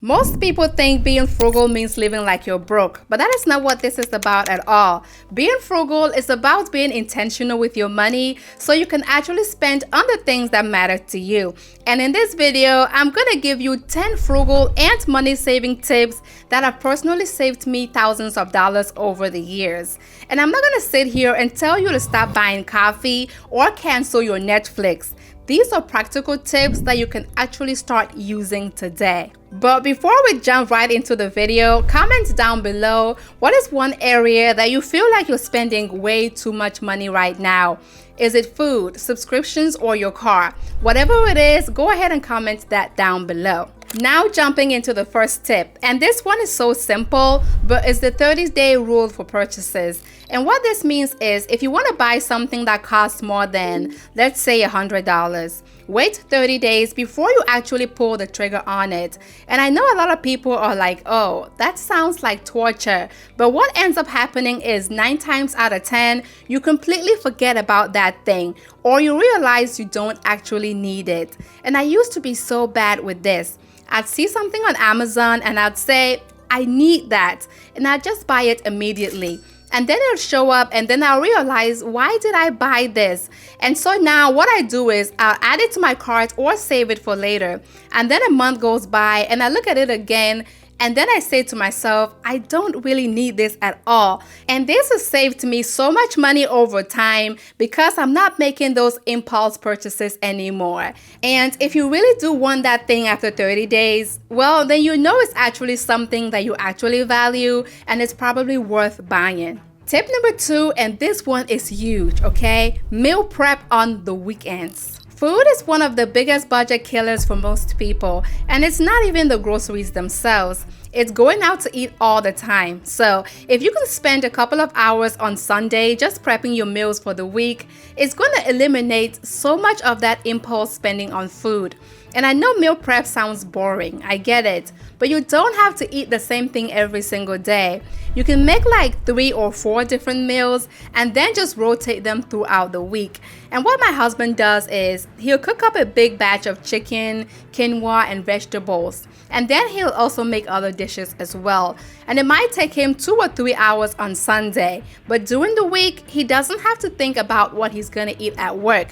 Most people think being frugal means living like you're broke, but that is not what this is about at all. Being frugal is about being intentional with your money so you can actually spend on the things that matter to you. And in this video, I'm going to give you 10 frugal and money saving tips that have personally saved me thousands of dollars over the years. And I'm not going to sit here and tell you to stop buying coffee or cancel your Netflix. These are practical tips that you can actually start using today. But before we jump right into the video, comment down below what is one area that you feel like you're spending way too much money right now. Is it food, subscriptions, or your car? Whatever it is, go ahead and comment that down below. Now jumping into the first tip, and this one is so simple, but it's the 30-day rule for purchases. And what this means is if you want to buy something that costs more than, let's say, $100, wait 30 days before you actually pull the trigger on it. And I know a lot of people are like, oh, that sounds like torture. But what ends up happening is 9 times out of 10, you completely forget about that thing, or you realize you don't actually need it. And I used to be so bad with this. I'd see something on Amazon and I'd say, I need that. And I'd just buy it immediately. And then it'll show up and then I'll realize, why did I buy this? And so now what I do is I'll add it to my cart or save it for later. And then a month goes by and I look at it again. And then I say to myself, I don't really need this at all. And this has saved me so much money over time because I'm not making those impulse purchases anymore. And if you really do want that thing after 30 days, well, then you know it's actually something that you actually value and it's probably worth buying. Tip number 2, and this one is huge, okay? Meal prep on the weekends. Food is one of the biggest budget killers for most people, and it's not even the groceries themselves. It's going out to eat all the time. So if you can spend a couple of hours on Sunday just prepping your meals for the week, it's going to eliminate so much of that impulse spending on food. And I know meal prep sounds boring, I get it, but you don't have to eat the same thing every single day. You can make like 3 or 4 different meals and then just rotate them throughout the week. And what my husband does is he'll cook up a big batch of chicken, quinoa, and vegetables. And then he'll also make other dishes as well. And it might take him 2 or 3 hours on Sunday, but during the week, he doesn't have to think about what he's gonna eat at work.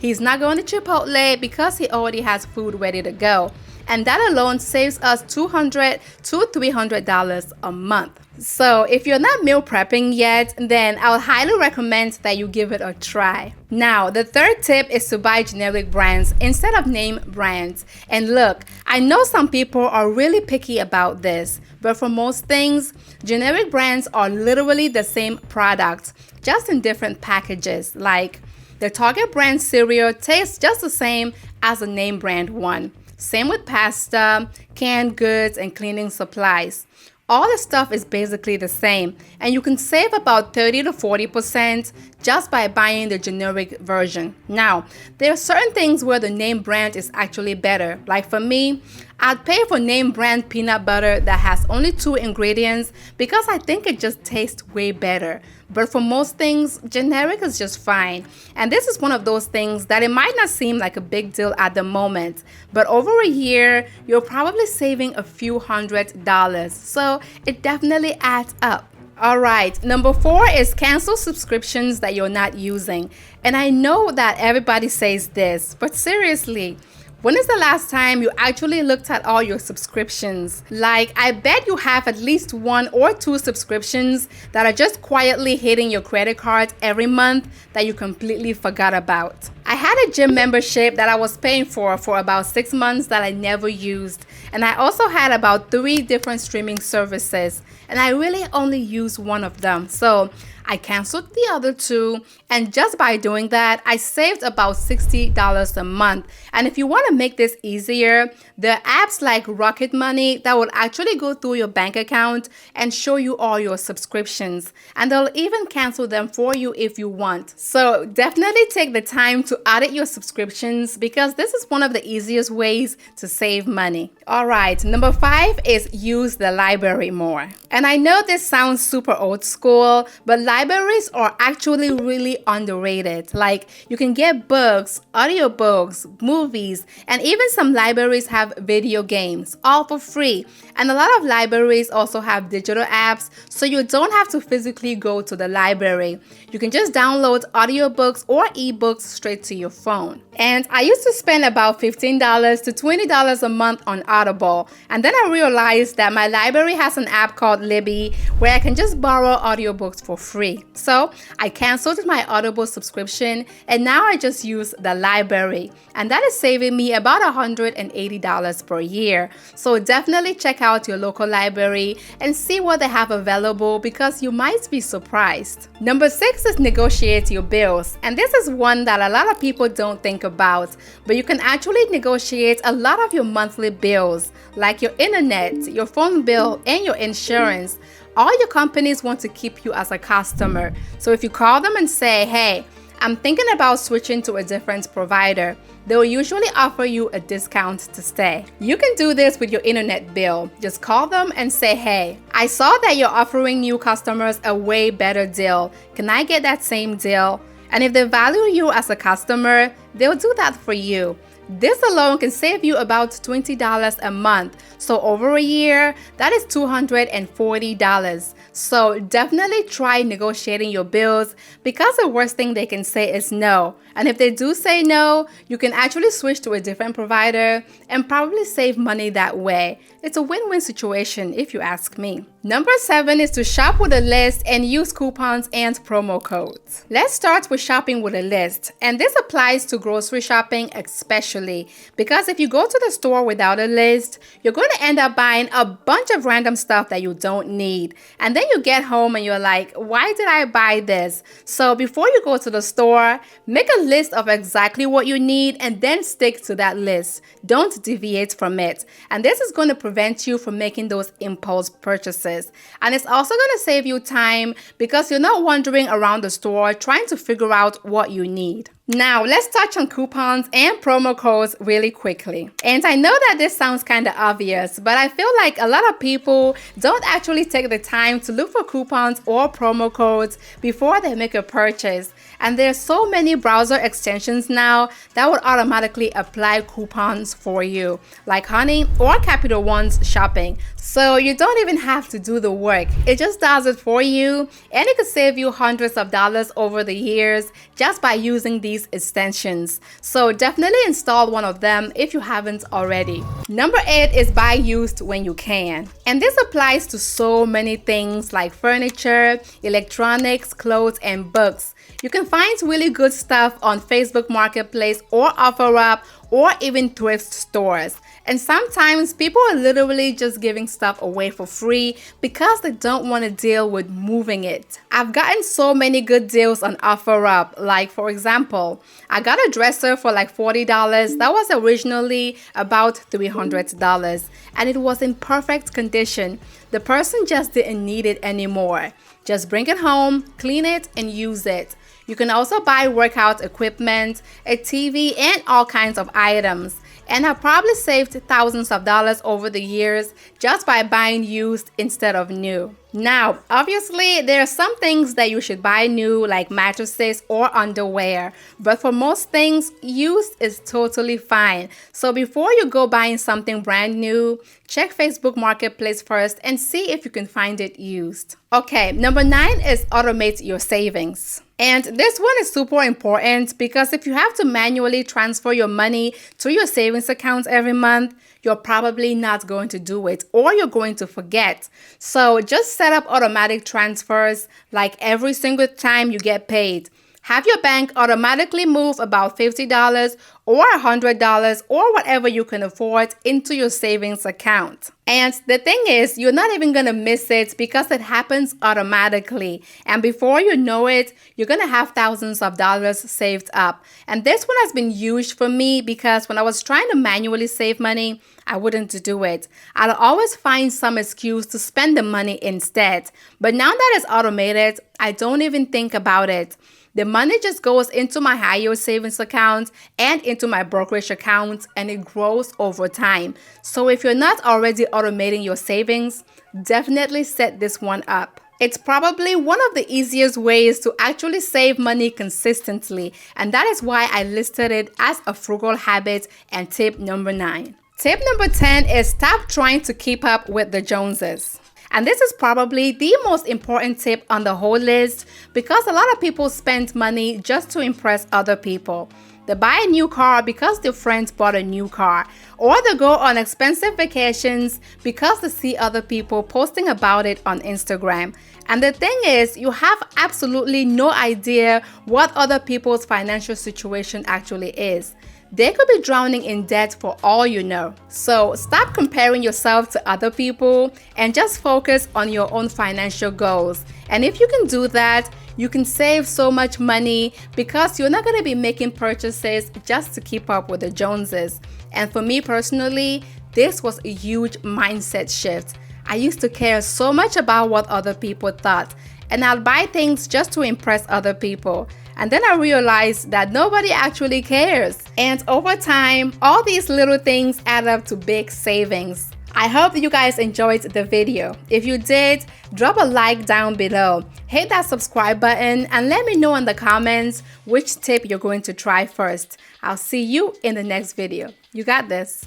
He's not going to Chipotle because he already has food ready to go. And that alone saves us $200 to $300 a month. So if you're not meal prepping yet, then I would highly recommend that you give it a try. Now, the third tip is to buy generic brands instead of name brands. And look, I know some people are really picky about this, but for most things, generic brands are literally the same product, just in different packages. Like, the Target brand cereal tastes just the same as the name brand one. Same with pasta, canned goods, and cleaning supplies. All the stuff is basically the same, and you can save about 30 to 40% just by buying the generic version. Now, there are certain things where the name brand is actually better. Like for me, I'd pay for name brand peanut butter that has only 2 ingredients because I think it just tastes way better. But for most things, generic is just fine. And this is one of those things that it might not seem like a big deal at the moment, but over a year, you're probably saving a few $100s. So it definitely adds up. All right, number 4 is cancel subscriptions that you're not using. And I know that everybody says this, but seriously, when is the last time you actually looked at all your subscriptions? Like, I bet you have at least 1 or 2 subscriptions that are just quietly hitting your credit card every month that you completely forgot about. I had a gym membership that I was paying for about 6 months that I never used. And I also had about 3 different streaming services, and I really only used one of them. So I canceled the other 2, and just by doing that, I saved about $60 a month. And if you want to make this easier, there are apps like Rocket Money that will actually go through your bank account and show you all your subscriptions, and they'll even cancel them for you if you want. So definitely take the time to audit your subscriptions because this is one of the easiest ways to save money. All right, number 5 is use the library more. And I know this sounds super old school, but libraries are actually really underrated. Like, you can get books, audiobooks, movies, and even some libraries have video games, all for free. And a lot of libraries also have digital apps, so you don't have to physically go to the library. You can just download audiobooks or ebooks straight to your phone. And I used to spend about $15 to $20 a month on Audible. And then I realized that my library has an app called Libby where I can just borrow audiobooks for free. So I canceled my Audible subscription and now I just use the library. And that is saving me about $180 per year. So definitely check out your local library and see what they have available because you might be surprised. Number 6 is negotiate your bills. And this is one that a lot of people don't think about, but you can actually negotiate a lot of your monthly bills, like your internet, your phone bill, and your insurance. All your companies want to keep you as a customer. So if you call them and say, hey, I'm thinking about switching to a different provider, they will usually offer you a discount to stay. You can do this with your internet bill. Just call them and say, hey, I saw that you're offering new customers a way better deal. Can I get that same deal? And if they value you as a customer, they'll do that for you. This alone can save you about $20 a month. So over a year, that is $240. So definitely try negotiating your bills because the worst thing they can say is no. And if they do say no, you can actually switch to a different provider and probably save money that way. It's a win-win situation if you ask me. Number 7 is to shop with a list and use coupons and promo codes. Let's start with shopping with a list. And this applies to grocery shopping especially because if you go to the store without a list, you're going to end up buying a bunch of random stuff that you don't need. And then you get home and you're like, why did I buy this? So before you go to the store, make a list of exactly what you need and then stick to that list. Don't deviate from it. And this is going to prevent you from making those impulse purchases. And it's also going to save you time because you're not wandering around the store trying to figure out what you need. Now, let's touch on coupons and promo codes really quickly. And I know that this sounds kind of obvious, but I feel like a lot of people don't actually take the time to look for coupons or promo codes before they make a purchase. And there's so many browser extensions now that would automatically apply coupons for you, like Honey or Capital One's Shopping. So you don't even have to do the work. It just does it for you, and it could save you hundreds of dollars over the years just by using these extensions. So definitely install one of them if you haven't already. Number 8 is buy used when you can. And this applies to so many things like furniture, electronics, clothes, and books. You can find really good stuff on Facebook Marketplace or OfferUp or even thrift stores. And sometimes people are literally just giving stuff away for free because they don't want to deal with moving it. I've gotten so many good deals on OfferUp. Like, for example, I got a dresser for like $40 that was originally about $300 and it was in perfect condition. The person just didn't need it anymore. Just bring it home, clean it, and use it. You can also buy workout equipment, a TV, and all kinds of items. And I've probably saved thousands of dollars over the years just by buying used instead of new. Now, obviously, there are some things that you should buy new, like mattresses or underwear. But for most things, used is totally fine. So before you go buying something brand new, check Facebook Marketplace first and see if you can find it used. Okay, number 9 is automate your savings. And this one is super important because if you have to manually transfer your money to your savings account every month, you're probably not going to do it or you're going to forget. So just set up automatic transfers like every single time you get paid. Have your bank automatically move about $50 or $100 or whatever you can afford into your savings account. And the thing is, you're not even going to miss it because it happens automatically. And before you know it, you're going to have thousands of dollars saved up. And this one has been huge for me because when I was trying to manually save money, I wouldn't do it. I'd always find some excuse to spend the money instead. But now that it's automated, I don't even think about it. The money just goes into my high yield savings account and into my brokerage account, and it grows over time. So if you're not already automating your savings, definitely set this one up. It's probably one of the easiest ways to actually save money consistently, and that is why I listed it as a frugal habit and tip number 9. Tip number 10 is stop trying to keep up with the Joneses. And this is probably the most important tip on the whole list because a lot of people spend money just to impress other people. They buy a new car because their friends bought a new car, or they go on expensive vacations because they see other people posting about it on Instagram. And the thing is, you have absolutely no idea what other people's financial situation actually is. They could be drowning in debt for all you know. So stop comparing yourself to other people and just focus on your own financial goals. And if you can do that, you can save so much money because you're not going to be making purchases just to keep up with the Joneses. And for me personally, this was a huge mindset shift. I used to care so much about what other people thought, and I'll buy things just to impress other people. And then I realized that nobody actually cares. And over time, all these little things add up to big savings. I hope you guys enjoyed the video. If you did, drop a like down below. Hit that subscribe button and let me know in the comments which tip you're going to try first. I'll see you in the next video. You got this.